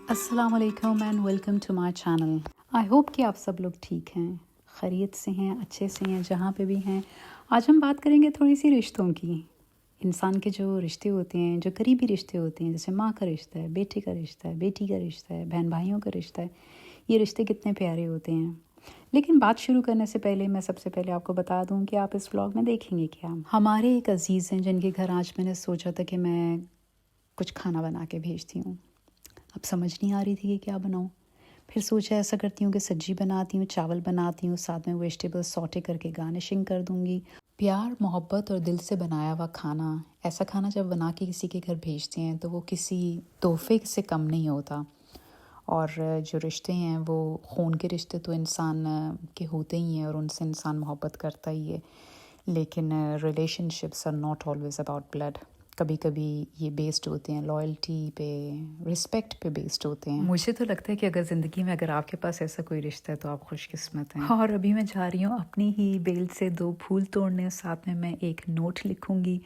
السلام علیکم and welcome to my channel. I hope کہ آپ سب لوگ ٹھیک ہیں، خیریت سے ہیں، اچھے سے ہیں جہاں پہ بھی ہیں. آج ہم بات کریں گے تھوڑی سی رشتوں کی. انسان کے جو رشتے ہوتے ہیں، جو قریبی رشتے ہوتے ہیں، جیسے ماں کا رشتہ ہے، بیٹے کا رشتہ ہے، بیٹی کا رشتہ ہے، بہن بھائیوں کا رشتہ ہے. یہ رشتے کتنے پیارے ہوتے ہیں. لیکن بات شروع کرنے سے پہلے میں سب سے پہلے آپ کو بتا دوں کہ آپ اس ولاگ میں دیکھیں گے کیا. ہمارے ایک عزیز ہیں جن کے گھر آج میں نے سوچا تھا کہ میں کچھ کھانا بنا کے بھیجتی ہوں. اب سمجھ نہیں آ رہی تھی کہ کیا بناؤں. پھر سوچا ایسا کرتی ہوں کہ سبزی بناتی ہوں، چاول بناتی ہوں، ساتھ میں ویجیٹیبل سوٹے کر کے گارنشنگ کر دوں گی. پیار، محبت اور دل سے بنایا ہوا کھانا، ایسا کھانا جب بنا کے کسی کے گھر بھیجتے ہیں تو وہ کسی تحفے سے کم نہیں ہوتا. اور جو رشتے ہیں وہ خون کے رشتے تو انسان کے ہوتے ہی ہیں اور ان سے انسان محبت کرتا ہی ہے. لیکن relationships are not always about blood. کبھی کبھی یہ بیسڈ ہوتے ہیں لائلٹی پہ، رسپیکٹ پہ بیسڈ ہوتے ہیں. مجھے تو لگتا ہے کہ اگر زندگی میں اگر آپ کے پاس ایسا کوئی رشتہ ہے تو آپ خوش قسمت ہیں. اور ابھی میں جا رہی ہوں اپنی ہی بیل سے 2 پھول توڑنے. ساتھ میں ایک نوٹ لکھوں گی.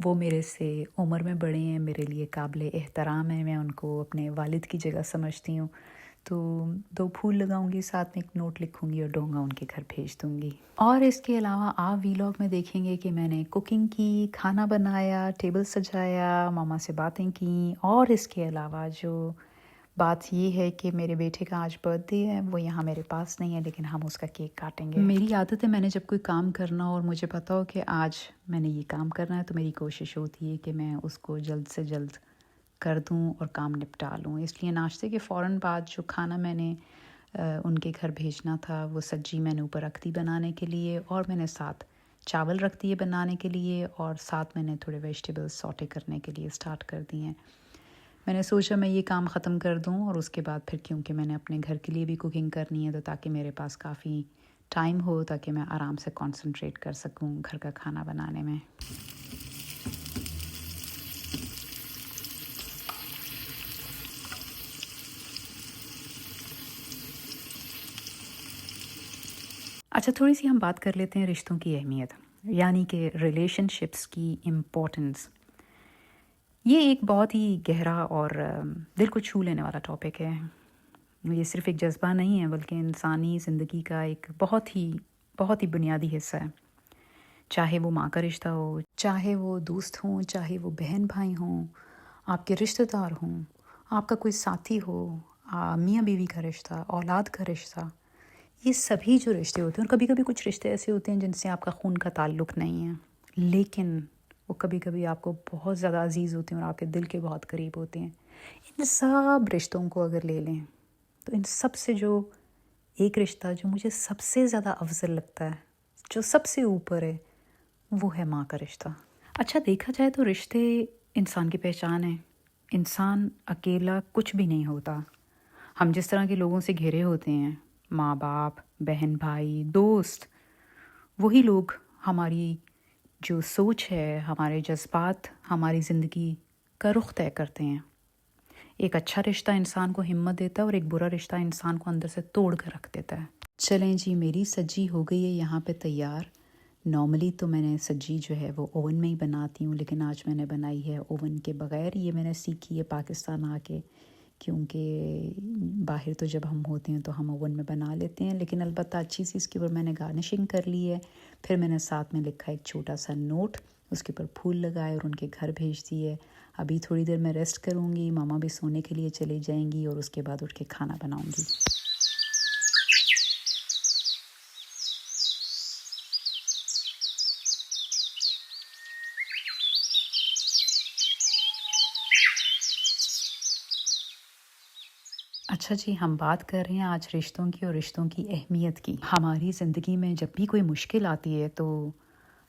وہ میرے سے عمر میں بڑے ہیں، میرے لیے قابل احترام ہیں، میں ان کو اپنے والد کی جگہ سمجھتی ہوں. تو 2 پھول لگاؤں گی، ساتھ میں ایک نوٹ لکھوں گی اور ڈونگا ان کے گھر بھیج دوں گی. اور اس کے علاوہ آپ ویلاگ میں دیکھیں گے کہ میں نے کوکنگ کی، کھانا بنایا، ٹیبل سجایا، ماما سے باتیں کیں. اور اس کے علاوہ جو بات یہ ہے کہ میرے بیٹے کا آج برتھ ڈے ہے. وہ یہاں میرے پاس نہیں ہے لیکن ہم اس کا کیک کاٹیں گے. میری عادت ہے میں نے جب کوئی کام کرنا اور مجھے پتا ہو کہ آج میں نے یہ کام کرنا ہے تو میری کوشش ہوتی ہے کہ میں اس کو جلد سے جلد کر دوں اور کام نپٹا لوں. اس لیے ناشتے کے فوراً بعد جو کھانا میں نے ان کے گھر بھیجنا تھا وہ سبزی میں نے اوپر رکھ دی بنانے کے لیے، اور میں نے ساتھ چاول رکھ دیے بنانے کے لیے، اور ساتھ میں نے تھوڑے ویجیٹیبل سوٹے کرنے کے لیے سٹارٹ کر دی ہیں. میں نے سوچا میں یہ کام ختم کر دوں اور اس کے بعد پھر کیونکہ میں نے اپنے گھر کے لیے بھی کوکنگ کرنی ہے تو تاکہ میرے پاس کافی ٹائم ہو تاکہ میں آرام سے کنسنٹریٹ کر سکوں گھر کا کھانا بنانے میں. اچھا، تھوڑی سی ہم بات کر لیتے ہیں رشتوں کی اہمیت، یعنی کہ ریلیشن شپس کی امپورٹنس. یہ ایک بہت ہی گہرا اور دل کو چھو لینے والا ٹاپک ہے. یہ صرف ایک جذبہ نہیں ہے بلکہ انسانی زندگی کا ایک بہت ہی بنیادی حصہ ہے. چاہے وہ ماں کا رشتہ ہو، چاہے وہ دوست ہوں، چاہے وہ بہن بھائی ہوں، آپ کے رشتہ دار ہوں، آپ کا کوئی ساتھی ہو، میاں بیوی کا رشتہ، اولاد کا رشتہ، یہ سبھی جو رشتے ہوتے ہیں، اور کبھی کبھی کچھ رشتے ایسے ہوتے ہیں جن سے آپ کا خون کا تعلق نہیں ہے لیکن وہ کبھی کبھی آپ کو بہت زیادہ عزیز ہوتے ہیں اور آپ کے دل کے بہت قریب ہوتے ہیں. ان سب رشتوں کو اگر لے لیں تو ان سب سے جو ایک رشتہ جو مجھے سب سے زیادہ افضل لگتا ہے، جو سب سے اوپر ہے، وہ ہے ماں کا رشتہ. اچھا، دیکھا جائے تو رشتے انسان کی پہچان ہے. انسان اکیلا کچھ بھی نہیں ہوتا. ہم جس طرح کے لوگوں سے گھرے ہوتے ہیں، ماں باپ، بہن بھائی، دوست، وہی لوگ ہماری جو سوچ ہے، ہمارے جذبات، ہماری زندگی کا رخ طے کرتے ہیں. ایک اچھا رشتہ انسان کو ہمت دیتا ہے اور ایک برا رشتہ انسان کو اندر سے توڑ کر رکھ دیتا ہے. چلیں جی، میری سبزی ہو گئی ہے یہاں پہ تیار. نارملی تو میں نے سبزی جو ہے وہ اوون میں ہی بناتی ہوں لیکن آج میں نے بنائی ہے اوون کے بغیر. یہ میں نے سیکھی ہے پاکستان آ کے، کیونکہ باہر تو جب ہم ہوتے ہیں تو ہم اوون میں بنا لیتے ہیں. لیکن البتہ اچھی سی اس کے اوپر میں نے گارنشنگ کر لی ہے. پھر میں نے ساتھ میں لکھا ایک چھوٹا سا نوٹ، اس کے اوپر پھول لگائے اور ان کے گھر بھیج دیے. ابھی تھوڑی دیر میں ریسٹ کروں گی، ماما بھی سونے کے لیے چلی جائیں گی اور اس کے بعد اٹھ کے کھانا بناؤں گی. اچھا جی، ہم بات کر رہے ہیں آج رشتوں کی اور رشتوں کی اہمیت کی. ہماری زندگی میں جب بھی کوئی مشکل آتی ہے تو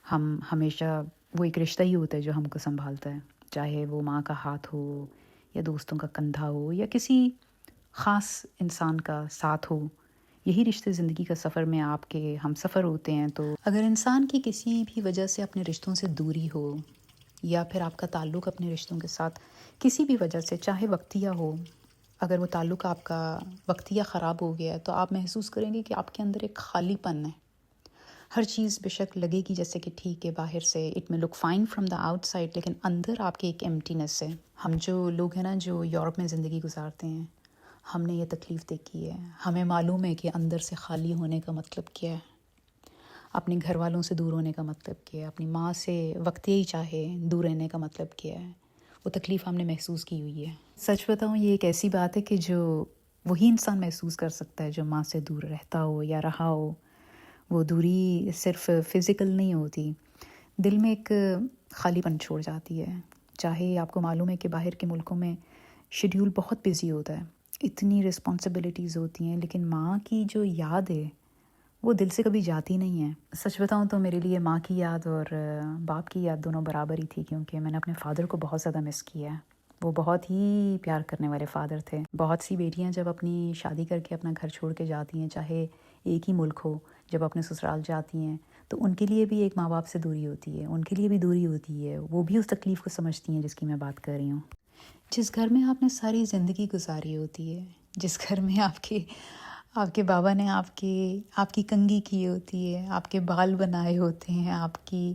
ہم ہمیشہ، وہ ایک رشتہ ہی ہوتا ہے جو ہم کو سنبھالتا ہے. چاہے وہ ماں کا ہاتھ ہو یا دوستوں کا کندھا ہو یا کسی خاص انسان کا ساتھ ہو. یہی رشتے زندگی کا سفر میں آپ کے ہم سفر ہوتے ہیں. تو اگر انسان کی کسی بھی وجہ سے اپنے رشتوں سے دوری ہو یا پھر آپ کا تعلق اپنے رشتوں کے ساتھ کسی بھی وجہ سے، چاہے وقتیہ ہو، اگر وہ تعلق آپ کا وقتیہ خراب ہو گیا ہے تو آپ محسوس کریں گے کہ آپ کے اندر ایک خالی پن ہے. ہر چیز بے شک لگے گی جیسے کہ ٹھیک ہے باہر سے، it may look fine from the آؤٹ سائڈ، لیکن اندر آپ کے ایک ایمٹینس ہے. ہم جو لوگ ہیں نا جو یورپ میں زندگی گزارتے ہیں، ہم نے یہ تکلیف دیکھی ہے، ہمیں معلوم ہے کہ اندر سے خالی ہونے کا مطلب کیا ہے، اپنے گھر والوں سے دور ہونے کا مطلب کیا ہے، اپنی ماں سے وقت ہی چاہے دور رہنے کا مطلب کیا ہے. وہ تکلیف ہم نے محسوس کی ہوئی ہے. سچ بتاؤں یہ ایک ایسی بات ہے کہ جو وہی انسان محسوس کر سکتا ہے جو ماں سے دور رہتا ہو یا رہا ہو. وہ دوری صرف فزیکل نہیں ہوتی، دل میں ایک خالی پن چھوڑ جاتی ہے. چاہے آپ کو معلوم ہے کہ باہر کے ملکوں میں شیڈیول بہت بزی ہوتا ہے، اتنی رسپانسبلٹیز ہوتی ہیں، لیکن ماں کی جو یاد ہے وہ دل سے کبھی جاتی نہیں ہے. سچ بتاؤں تو میرے لیے ماں کی یاد اور باپ کی یاد دونوں برابر ہی تھی، کیونکہ میں نے اپنے فادر کو بہت زیادہ مس کیا ہے. وہ بہت ہی پیار کرنے والے فادر تھے. بہت سی بیٹیاں جب اپنی شادی کر کے اپنا گھر چھوڑ کے جاتی ہیں، چاہے ایک ہی ملک ہو، جب اپنے سسرال جاتی ہیں تو ان کے لیے بھی ایک ماں باپ سے دوری ہوتی ہے، ان کے لیے بھی دوری ہوتی ہے. وہ بھی اس تکلیف کو سمجھتی ہیں جس کی میں بات کر رہی ہوں. جس گھر میں آپ نے ساری زندگی گزاری ہوتی ہے، جس گھر میں آپ کے بابا نے آپ کی کنگھی کی ہوتی ہے، آپ کے بال بنائے ہوتے ہیں، آپ کی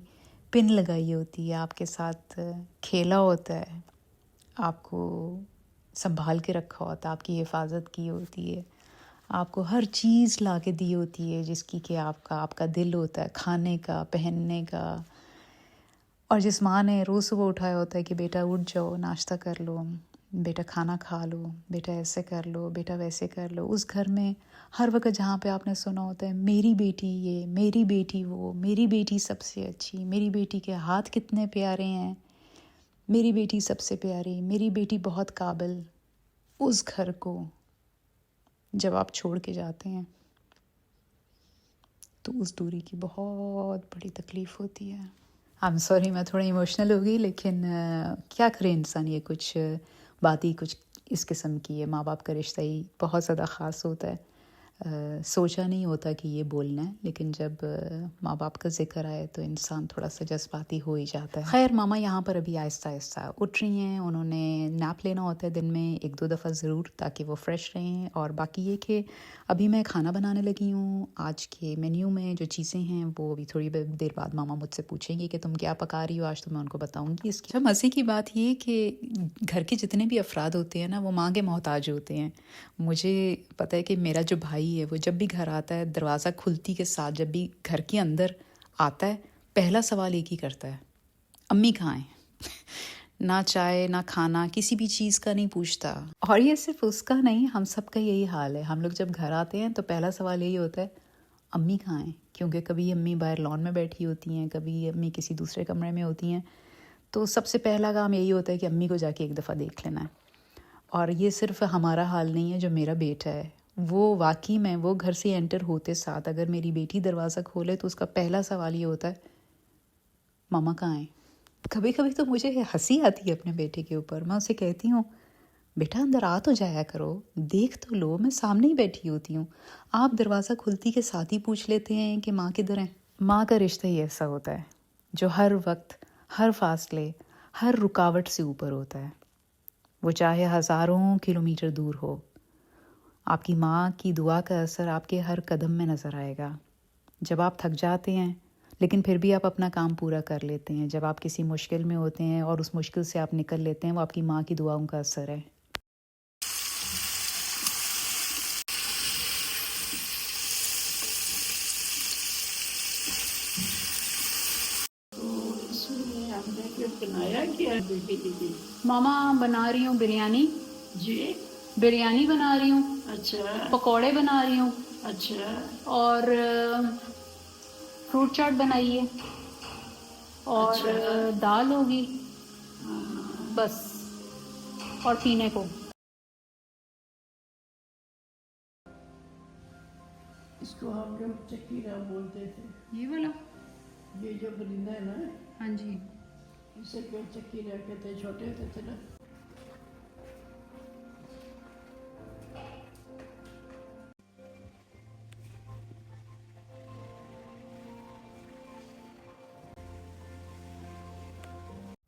پن لگائی ہوتی ہے، آپ کے ساتھ کھیلا ہوتا ہے، آپ کو سنبھال کے رکھا ہوتا ہے، آپ کی حفاظت کی ہوتی ہے، آپ کو ہر چیز لا کے دی ہوتی ہے جس کی کہ آپ کا دل ہوتا ہے کھانے کا، پہننے کا. اور جس ماں نے روز صبح اٹھایا ہوتا ہے کہ بیٹا اٹھ جاؤ، ناشتہ کر لو، بیٹا کھانا کھا لو، بیٹا ایسے کر لو، بیٹا ویسے کر لو. اس گھر میں ہر وقت جہاں پہ آپ نے سنا ہوتا ہے میری بیٹی یہ، میری بیٹی وہ، میری بیٹی سب سے اچھی، میری بیٹی کے ہاتھ کتنے پیارے ہیں، میری بیٹی سب سے پیاری، میری بیٹی بہت قابل. اس گھر کو جب آپ چھوڑ کے جاتے ہیں تو اس دوری کی بہت بڑی تکلیف ہوتی ہے. I'm sorry میں تھوڑا ایموشنل ہو گئی، لیکن کیا کرے انسان، یہ کچھ بات ہی کچھ اس قسم کی ہے. ماں باپ کا رشتہ ہی بہت زیادہ خاص ہوتا ہے. سوچا نہیں ہوتا کہ یہ بولنا ہے، لیکن جب ماں باپ کا ذکر آئے تو انسان تھوڑا سا جذباتی ہو ہی جاتا ہے. خیر ماما یہاں پر ابھی آہستہ آہستہ اٹھ رہی ہیں. انہوں نے نیپ لینا ہوتا ہے دن میں 1-2 دفعہ ضرور، تاکہ وہ فریش رہیں. اور باقی یہ کہ ابھی میں کھانا بنانے لگی ہوں. آج کے مینیو میں جو چیزیں ہیں وہ ابھی تھوڑی دیر بعد ماما مجھ سے پوچھیں گی کہ تم کیا پکا رہی ہو آج، تو میں ان کو بتاؤں گی. اس کی مزے کی بات یہ کہ گھر کے جتنے بھی افراد ہوتے ہیں نا، وہ ماں کے محتاج ہوتے ہیں. مجھے پتہ ہے کہ میرا جو بھائی ہے وہ جب بھی گھر آتا ہے، دروازہ کھلتی کے ساتھ جب بھی گھر کے اندر آتا ہے، پہلا سوال ایک ہی کرتا ہے، امی کہاں ہیں؟ نہ چائے نہ کھانا، کسی بھی چیز کا نہیں پوچھتا. اور یہ صرف اس کا نہیں، ہم سب کا یہی حال ہے. ہم لوگ جب گھر آتے ہیں تو پہلا سوال یہی ہوتا ہے، امی کہاں ہیں؟ کیونکہ کبھی امی باہر لان میں بیٹھی ہوتی ہیں، کبھی امی کسی دوسرے کمرے میں ہوتی ہیں، تو سب سے پہلا کام یہی ہوتا ہے کہ امی کو جا کے ایک دفعہ دیکھ لینا ہے. اور یہ صرف ہمارا حال نہیں ہے. جو میرا بیٹا ہے وہ واقعی میں، وہ گھر سے انٹر ہوتے ساتھ اگر میری بیٹی دروازہ کھولے تو اس کا پہلا سوال یہ ہوتا ہے، ماما کہاں ہیں؟ کبھی کبھی تو مجھے ہنسی آتی ہے اپنے بیٹے کے اوپر. میں اسے کہتی ہوں بیٹا اندر آ تو جایا کرو، دیکھ تو لو، میں سامنے ہی بیٹھی ہوتی ہوں، آپ دروازہ کھلتی کے ساتھ ہی پوچھ لیتے ہیں کہ ماں کدھر ہیں. ماں کا رشتہ ہی ایسا ہوتا ہے جو ہر وقت، ہر فاصلے، ہر رکاوٹ سے اوپر ہوتا ہے. وہ چاہے ہزاروں کلومیٹر دور ہو، آپ کی ماں کی دعا کا اثر آپ کے ہر قدم میں نظر آئے گا. جب آپ تھک جاتے ہیں لیکن پھر بھی آپ اپنا کام پورا کر لیتے ہیں، جب آپ کسی مشکل میں ہوتے ہیں اور اس مشکل سے آپ نکل لیتے ہیں، وہ آپ کی ماں کی دعاؤں کا اثر ہے. ماما بنا رہی ہوں بریانی. جی بریانی بنا رہی ہوں. اچھا. پکوڑے بنا رہی ہوں. اچھا. اور فروٹ چاٹ بنائیے اور دال ہوگی بس، اور پینے کو. اس کو ہم لوگ چکیرا بولتے تھے. یہ والا؟ یہ جو پرندہ ہے نا، ہاں جی. اسے کوئی چکیرا کہتے، چھوٹے ہوتے تھے نا.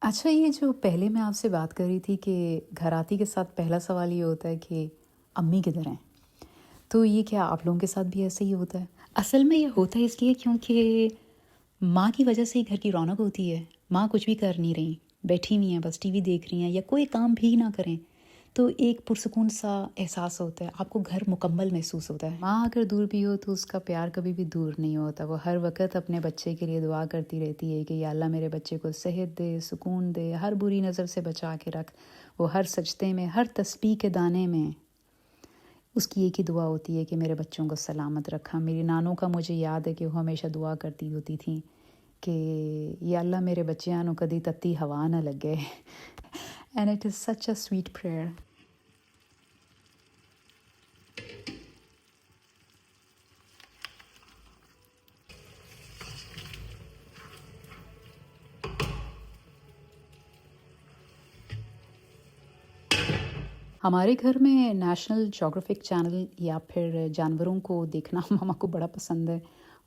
اچھا، یہ جو پہلے میں آپ سے بات کر رہی تھی کہ گھر آتی کے ساتھ پہلا سوال یہ ہوتا ہے کہ امی کدھر ہیں، تو یہ کیا آپ لوگوں کے ساتھ بھی ایسے ہی ہوتا ہے؟ اصل میں یہ ہوتا ہے اس لیے کیونکہ ماں کی وجہ سے ہی گھر کی رونق ہوتی ہے. ماں کچھ بھی کر نہیں رہی، بیٹھی ہوئی ہیں، بس ٹی وی دیکھ رہی ہیں یا کوئی کام بھی نہ کریں، تو ایک پرسکون سا احساس ہوتا ہے، آپ کو گھر مکمل محسوس ہوتا ہے۔ ماں اگر دور بھی ہو تو اس کا پیار کبھی بھی دور نہیں ہوتا، وہ ہر وقت اپنے بچے کے لیے دعا کرتی رہتی ہے کہ یا اللہ میرے بچے کو صحت دے، سکون دے، ہر بری نظر سے بچا کے رکھ۔ وہ ہر سجدے میں، ہر تسبیح کے دانے میں اس کی ایک ہی دعا ہوتی ہے کہ میرے بچوں کو سلامت رکھا۔ میری نانوں کا مجھے یاد ہے کہ وہ ہمیشہ دعا کرتی ہوتی تھیں کہ یا اللہ میرے بچیاں نو کدی تتی ہوا نہ لگے۔ And it is such a sweet prayer. ہمارے گھر میں نیشنل جیوگرافک چینل یا پھر جانوروں کو دیکھنا ماما کو بڑا پسند ہے،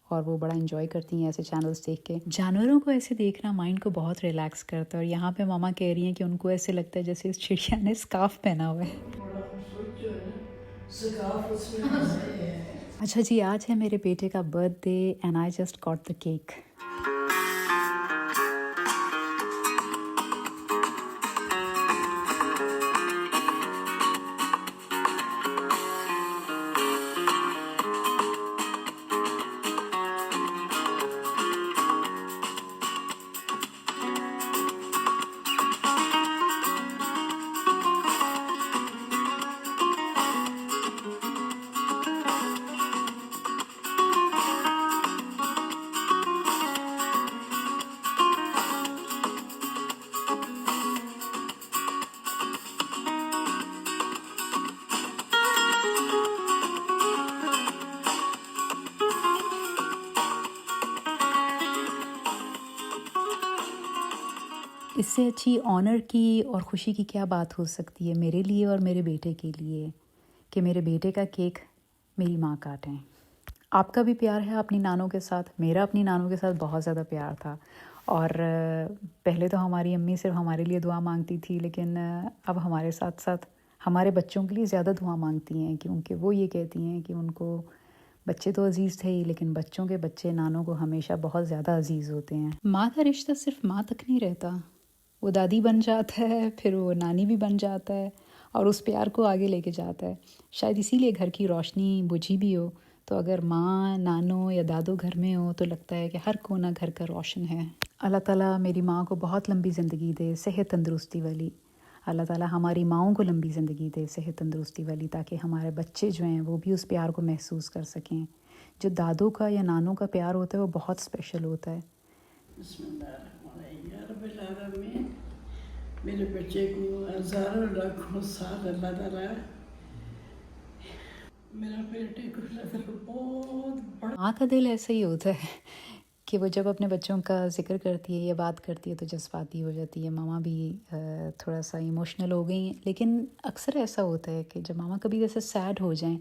اور وہ بڑا انجوائے کرتی ہیں ایسے چینلز دیکھ کے۔ جانوروں کو ایسے دیکھنا مائنڈ کو بہت ریلیکس کرتا ہے، اور یہاں پہ ماما کہہ رہی ہیں کہ ان کو ایسے لگتا ہے جیسے اس چڑیا نے اسکارف پہنا ہوا ہے۔ بڑا خوبصورت جو ہے نا سکارف اس میں ایسے ہے۔ اچھا جی، آج ہے میرے بیٹے کا birthday and I just got the cake. اس سے اچھی آنر کی اور خوشی کی کیا بات ہو سکتی ہے میرے لیے اور میرے بیٹے کے لیے کہ میرے بیٹے کا کیک میری ماں کاٹیں۔ آپ کا بھی پیار ہے اپنی نانوں کے ساتھ، میرا اپنی نانوں کے ساتھ بہت زیادہ پیار تھا، اور پہلے تو ہماری امی صرف ہمارے لیے دعا مانگتی تھی، لیکن اب ہمارے ساتھ ساتھ ہمارے بچوں کے لیے زیادہ دعا مانگتی ہیں، کیونکہ وہ یہ کہتی ہیں کہ ان کو بچے تو عزیز تھے ہی، لیکن بچوں کے بچے نانوں کو ہمیشہ بہت زیادہ عزیز ہوتے ہیں۔ ماں کا رشتہ صرف ماں تک نہیں رہتا، وہ دادی بن جاتا ہے، پھر وہ نانی بھی بن جاتا ہے، اور اس پیار کو آگے لے کے جاتا ہے۔ شاید اسی لیے گھر کی روشنی بجھی بھی ہو تو اگر ماں، نانوں یا دادو گھر میں ہو تو لگتا ہے کہ ہر کونا گھر کا روشن ہے۔ اللہ تعالیٰ میری ماں کو بہت لمبی زندگی دے، صحت تندرستی والی۔ اللہ تعالیٰ ہماری ماؤں کو لمبی زندگی دے، صحت تندرستی والی، تاکہ ہمارے بچے جو ہیں وہ بھی اس پیار کو محسوس کر سکیں۔ جو دادوں کا یا نانوں کا پیار ہوتا ہے وہ بہت اسپیشل ہوتا ہے۔ بسم اللہ الرحمن الرحیم۔ یا رب العالمین، میرے بچے کو ہزاروں لاکھوں سال اللہ تعالیٰ میرا بیٹے کو بہت بڑا۔ ماں کا دل ایسا ہی ہوتا ہے کہ وہ جب اپنے بچوں کا ذکر کرتی ہے یا بات کرتی ہے تو جذباتی ہو جاتی ہے۔ ماما بھی تھوڑا سا ایموشنل ہو گئی ہیں، لیکن اکثر ایسا ہوتا ہے کہ جب ماما کبھی جیسے سیڈ ہو جائیں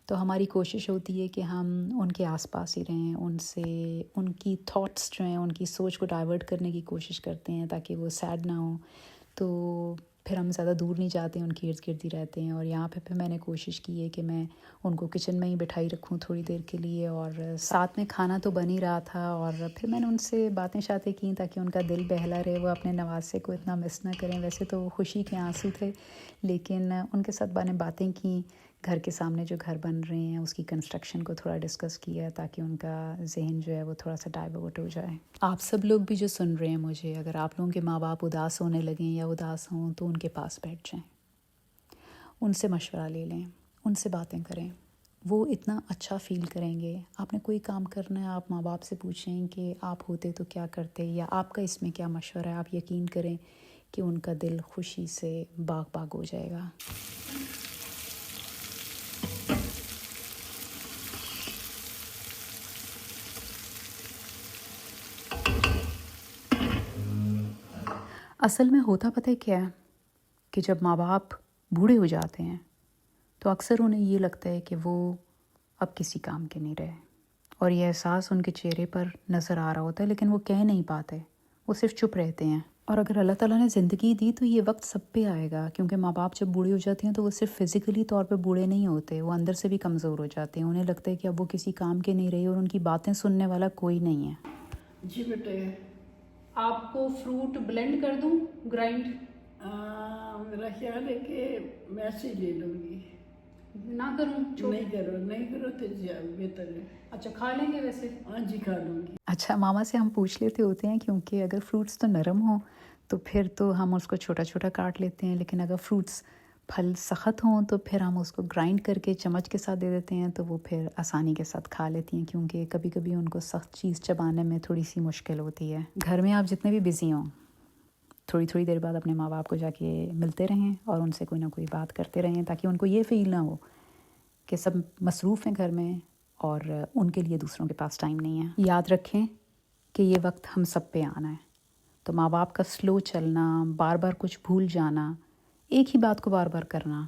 تو ہماری کوشش ہوتی ہے کہ ہم ان کے آس پاس ہی رہیں، ان سے ان کی تھاٹس جو ہیں، ان کی سوچ کو ڈائیورٹ کرنے کی کوشش کرتے ہیں تاکہ وہ سیڈ نہ ہوں۔ تو پھر ہم زیادہ دور نہیں جاتے، ان کے ارد گرد ہی رہتے ہیں۔ اور یہاں پہ میں نے کوشش کی ہے کہ میں ان کو کچن میں ہی بٹھائی رکھوں تھوڑی دیر کے لیے، اور ساتھ میں کھانا تو بن ہی رہا تھا، اور پھر میں نے ان سے باتیں شاتیں کیں تاکہ ان کا دل بہلا رہے، وہ اپنے نواسے کو اتنا مس نہ کریں۔ ویسے تو وہ خوشی کے آنسو تھے، لیکن ان کے ساتھ میں نے باتیں کیں، گھر کے سامنے جو گھر بن رہے ہیں اس کی کنسٹرکشن کو تھوڑا ڈسکس کیا تاکہ ان کا ذہن جو ہے وہ تھوڑا سا ڈائیورٹ ہو جائے۔ آپ سب لوگ بھی جو سن رہے ہیں مجھے، اگر آپ لوگوں کے ماں باپ اداس ہونے لگیں یا اداس ہوں تو ان کے پاس بیٹھ جائیں، ان سے مشورہ لے لیں، ان سے باتیں کریں، وہ اتنا اچھا فیل کریں گے۔ آپ نے کوئی کام کرنا ہے، آپ ماں باپ سے پوچھیں کہ آپ ہوتے تو کیا کرتے، یا آپ کا اس میں کیا مشورہ ہے، آپ یقین کریں کہ ان کا دل خوشی سے باغ باغ ہو جائے گا۔ اصل میں ہوتا پتہ ہے کیا ہے کہ جب ماں باپ بوڑھے ہو جاتے ہیں تو اکثر انہیں یہ لگتا ہے کہ وہ اب کسی کام کے نہیں رہے، اور یہ احساس ان کے چہرے پر نظر آ رہا ہوتا ہے، لیکن وہ کہہ نہیں پاتے، وہ صرف چپ رہتے ہیں۔ اور اگر اللہ تعالیٰ نے زندگی دی تو یہ وقت سب پہ آئے گا، کیونکہ ماں باپ جب بوڑھے ہو جاتے ہیں تو وہ صرف فزیکلی طور پہ بوڑھے نہیں ہوتے، وہ اندر سے بھی کمزور ہو جاتے ہیں۔ انہیں لگتا ہے کہ اب وہ کسی کام کے نہیں رہے اور ان کی باتیں سننے والا کوئی نہیں ہے۔ جی بیٹے، آپ کو فروٹ بلینڈ کر دوں، گرائنڈ؟ میرا خیال ہے کہ میں ایسے ہی لے لوں گی. نہ کروں؟ نہیں کرو تو بہتر ہے. اچھا کھا لیں گے ویسے؟ ہاں جی کھا لوں گی. اچھا ماما سے ہم پوچھ لیتے ہوتے ہیں، کیونکہ اگر فروٹس تو نرم ہوں تو پھر تو ہم اس کو چھوٹا چھوٹا کاٹ لیتے ہیں، لیکن اگر فروٹس پھل سخت ہوں تو پھر ہم اس کو گرائنڈ کر کے چمچ کے ساتھ دے دیتے ہیں، تو وہ پھر آسانی کے ساتھ کھا لیتی ہیں، کیونکہ کبھی کبھی ان کو سخت چیز چبانے میں تھوڑی سی مشکل ہوتی ہے. گھر میں آپ جتنے بھی بزی ہوں، تھوڑی تھوڑی دیر بعد اپنے ماں باپ کو جا کے ملتے رہیں اور ان سے کوئی نہ کوئی بات کرتے رہیں، تاکہ ان کو یہ فیل نہ ہو کہ سب مصروف ہیں گھر میں اور ان کے لیے دوسروں کے پاس ٹائم نہیں ہے. یاد رکھیں کہ یہ وقت ہم سب پہ آنا ہے، تو ماں باپ کا سلو چلنا، بار بار کچھ بھول جانا، ایک ہی بات کو بار بار کرنا،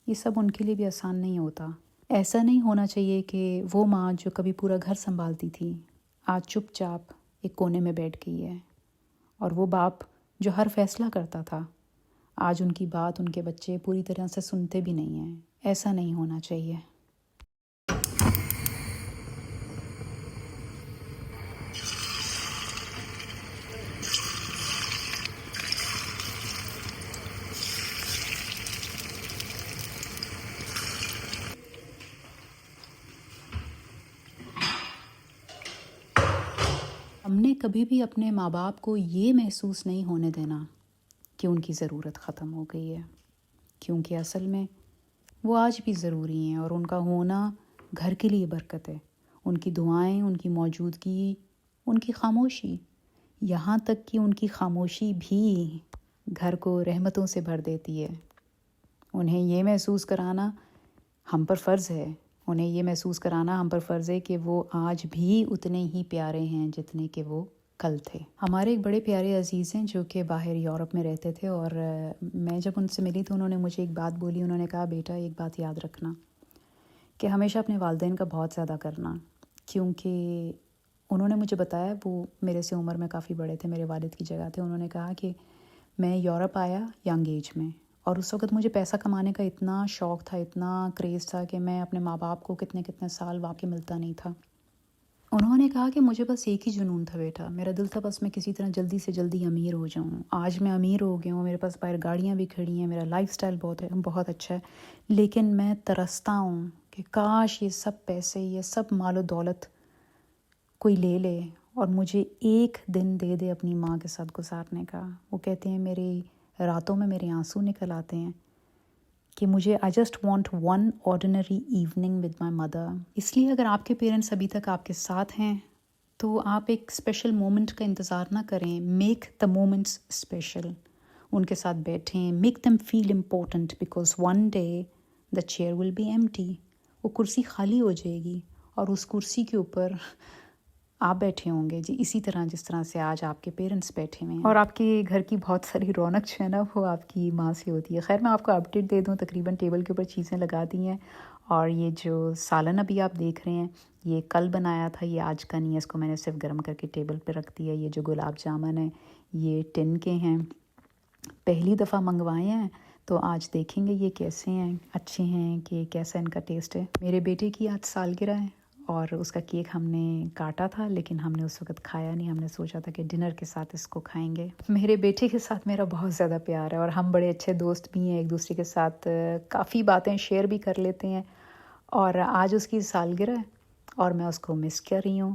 یہ سب ان کے لیے بھی آسان نہیں ہوتا. ایسا نہیں ہونا چاہیے کہ وہ ماں جو کبھی پورا گھر سنبھالتی تھی آج چپ چاپ ایک کونے میں بیٹھ گئی ہے، اور وہ باپ جو ہر فیصلہ کرتا تھا آج ان کی بات ان کے بچے پوری طرح سے سنتے بھی نہیں ہیں. ایسا نہیں ہونا چاہیے. ہم نے کبھی بھی اپنے ماں باپ کو یہ محسوس نہیں ہونے دینا کہ ان کی ضرورت ختم ہو گئی ہے، کیونکہ اصل میں وہ آج بھی ضروری ہیں، اور ان کا ہونا گھر کے لیے برکت ہے. ان کی دعائیں، ان کی موجودگی، ان کی خاموشی، یہاں تک کہ ان کی خاموشی بھی گھر کو رحمتوں سے بھر دیتی ہے. انہیں یہ محسوس کرانا ہم پر فرض ہے، کہ وہ آج بھی اتنے ہی پیارے ہیں جتنے کہ وہ کل تھے. ہمارے ایک بڑے پیارے عزیز ہیں جو کہ باہر یورپ میں رہتے تھے، اور میں جب ان سے ملی تو انہوں نے مجھے ایک بات بولی. انہوں نے کہا بیٹا ایک بات یاد رکھنا کہ ہمیشہ اپنے والدین کا بہت زیادہ کرنا، کیونکہ انہوں نے مجھے بتایا، وہ میرے سے عمر میں کافی بڑے تھے، میرے والد کی جگہ تھے. انہوں نے کہا کہ میں یورپ آیا ینگ ایج میں، اور اس وقت مجھے پیسہ کمانے کا اتنا شوق تھا، اتنا کریز تھا کہ میں اپنے ماں باپ کو کتنے سال واقعی ملتا نہیں تھا. انہوں نے کہا کہ مجھے بس ایک ہی جنون تھا بیٹا، میرا دل تھا بس میں کسی طرح جلدی سے جلدی امیر ہو جاؤں. آج میں امیر ہو گیا ہوں، میرے پاس باہر گاڑیاں بھی کھڑی ہیں، میرا لائف سٹائل بہت اچھا ہے، لیکن میں ترستا ہوں کہ کاش یہ سب پیسے، یہ سب مال و دولت کوئی لے لے اور مجھے ایک دن دے دے اپنی ماں کے ساتھ گزارنے کا. وہ کہتے ہیں میری راتوں میں میرے آنسو نکل آتے ہیں کہ مجھے I just want one ordinary evening with my mother. اس لیے اگر آپ کے پیرنٹس ابھی تک آپ کے ساتھ ہیں تو آپ ایک اسپیشل مومنٹ کا انتظار نہ کریں. Make the moments special. ان کے ساتھ بیٹھیں، make them feel important because one day the chair will be empty. وہ کرسی خالی ہو جائے گی اور اس کرسی کے اوپر آپ بیٹھے ہوں گے، اسی طرح جس طرح سے آج آپ کے پیرنٹس بیٹھے ہوئے ہیں. اور آپ کے گھر کی بہت ساری رونق جو ہے نا وہ آپ کی ماں سے ہوتی ہے. خیر میں آپ کو اپڈیٹ دے دوں، تقریباً ٹیبل کے اوپر چیزیں لگا دی ہیں، اور یہ جو سالن ابھی آپ دیکھ رہے ہیں یہ کل بنایا تھا، یہ آج کا نہیں ہے، اس کو میں نے صرف گرم کر کے ٹیبل پہ رکھ دیا. یہ جو گلاب جامن ہیں یہ ٹن کے ہیں، پہلی دفعہ منگوائے ہیں، تو آج دیکھیں گے یہ کیسے ہیں، اچھے ہیں کہ کیسا ان کا ٹیسٹ ہے. میرے بیٹے کی آج سالگرہ ہے اور اس کا کیک ہم نے کاٹا تھا، لیکن ہم نے اس وقت کھایا نہیں. ہم نے سوچا تھا کہ ڈنر کے ساتھ اس کو کھائیں گے. میرے بیٹے کے ساتھ میرا بہت زیادہ پیار ہے اور ہم بڑے اچھے دوست بھی ہیں، ایک دوسرے کے ساتھ کافی باتیں شیئر بھی کر لیتے ہیں. اور آج اس کی سالگرہ ہے اور میں اس کو مس کر رہی ہوں،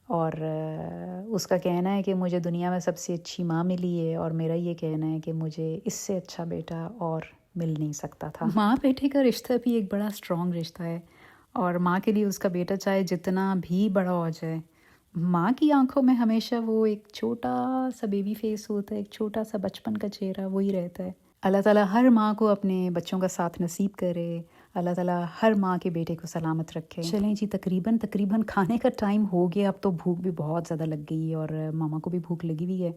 اور اس کا کہنا ہے کہ مجھے دنیا میں سب سے اچھی ماں ملی ہے، اور میرا یہ کہنا ہے کہ مجھے اس سے اچھا بیٹا اور مل نہیں سکتا تھا. ماں بیٹے کا رشتہ بھی ایک بڑا اسٹرانگ رشتہ ہے، اور ماں کے لیے اس کا بیٹا چاہے جتنا بھی بڑا ہو جائے، ماں کی آنکھوں میں ہمیشہ وہ ایک چھوٹا سا بیبی فیس ہوتا ہے، ایک چھوٹا سا بچپن کا چہرہ وہی رہتا ہے. اللہ تعالیٰ ہر ماں کو اپنے بچوں کا ساتھ نصیب کرے. اللہ تعالیٰ ہر ماں کے بیٹے کو سلامت رکھے. چلیں جی، تقریباً کھانے کا ٹائم ہو گیا. اب تو بھوک بھی بہت زیادہ لگ گئی ہے اور ماما کو بھی بھوک لگی ہوئی ہے،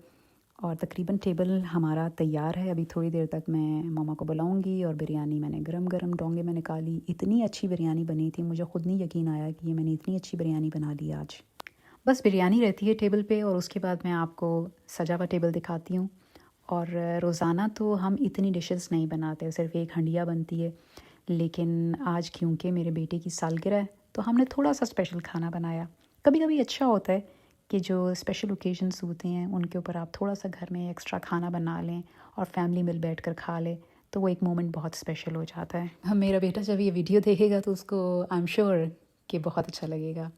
اور تقریباً ٹیبل ہمارا تیار ہے. ابھی تھوڑی دیر تک میں ماما کو بلاؤں گی، اور بریانی میں نے گرم ڈونگے میں نکالی. اتنی اچھی بریانی بنی تھی، مجھے خود نہیں یقین آیا کہ یہ میں نے اتنی اچھی بریانی بنا لی آج. بس بریانی رہتی ہے ٹیبل پہ، اور اس کے بعد میں آپ کو سجا ہوا ٹیبل دکھاتی ہوں. اور روزانہ تو ہم اتنی ڈشز نہیں بناتے، صرف ایک ہنڈیا بنتی ہے، لیکن آج کیونکہ میرے بیٹے کی سالگرہ ہے تو ہم نے تھوڑا سا اسپیشل کھانا بنایا. کبھی کبھی اچھا ہوتا ہے کہ جو اسپیشل اوکیزنس ہوتے ہیں ان کے اوپر آپ تھوڑا سا گھر میں ایکسٹرا کھانا بنا لیں اور فیملی مل بیٹھ کر کھا لے تو وہ ایک مومنٹ بہت اسپیشل ہو جاتا ہے. میرا بیٹا جب یہ ویڈیو دیکھے گا تو اس کو آئی ایم شیور کہ بہت اچھا لگے گا.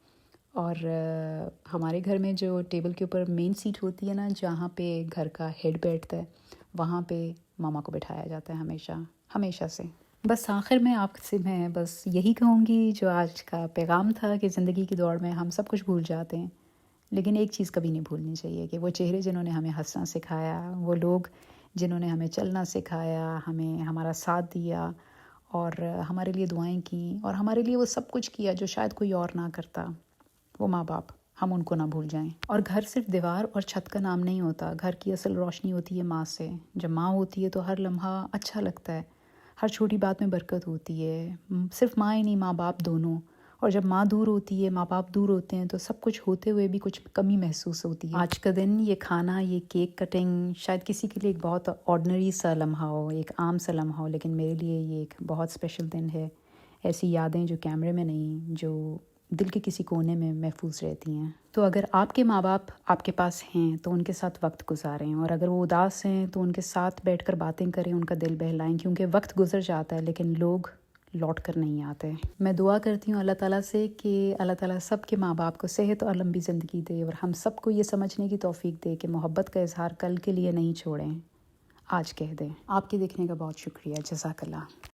اور ہمارے گھر میں جو ٹیبل کے اوپر مین سیٹ ہوتی ہے نا، جہاں پہ گھر کا ہیڈ بیٹھتا ہے، وہاں پہ ماما کو بٹھایا جاتا ہے ہمیشہ سے. بس آخر میں آپ سے میں بس یہی کہوں گی جو آج کا پیغام تھا کہ زندگی کی دوڑ میں ہم سب کچھ بھول جاتے ہیں، لیکن ایک چیز کبھی نہیں بھولنی چاہیے کہ وہ چہرے جنہوں نے ہمیں ہنسنا سکھایا، وہ لوگ جنہوں نے ہمیں چلنا سکھایا، ہمارا ساتھ دیا اور ہمارے لیے دعائیں کیں اور ہمارے لیے وہ سب کچھ کیا جو شاید کوئی اور نہ کرتا، وہ ماں باپ، ہم ان کو نہ بھول جائیں. اور گھر صرف دیوار اور چھت کا نام نہیں ہوتا، گھر کی اصل روشنی ہوتی ہے ماں سے. جب ماں ہوتی ہے تو ہر لمحہ اچھا لگتا ہے، ہر چھوٹی بات میں برکت ہوتی ہے. صرف ماں ہی نہیں، ماں باپ دونوں. اور جب ماں دور ہوتی ہے، ماں باپ دور ہوتے ہیں تو سب کچھ ہوتے ہوئے بھی کچھ کمی محسوس ہوتی ہے. آج کا دن، یہ کھانا، یہ کیک کٹنگ شاید کسی کے لیے ایک بہت آرڈنری سا لمحہ ہو، ایک عام سا لمحہ ہو، لیکن میرے لیے یہ ایک بہت اسپیشل دن ہے. ایسی یادیں جو کیمرے میں نہیں، جو دل کے کسی کونے میں محفوظ رہتی ہیں. تو اگر آپ کے ماں باپ آپ کے پاس ہیں تو ان کے ساتھ وقت گزاریں، اور اگر وہ اداس ہیں تو ان کے ساتھ بیٹھ کر باتیں کریں، ان کا دل بہلائیں، کیونکہ وقت گزر جاتا ہے لیکن لوگ لوٹ کر نہیں آتے. میں دعا کرتی ہوں اللہ تعالیٰ سے کہ اللہ تعالیٰ سب کے ماں باپ کو صحت اور لمبی زندگی دے، اور ہم سب کو یہ سمجھنے کی توفیق دے کہ محبت کا اظہار کل کے لیے نہیں چھوڑیں، آج کہہ دیں. آپ کے دیکھنے کا بہت شکریہ. جزاک اللہ.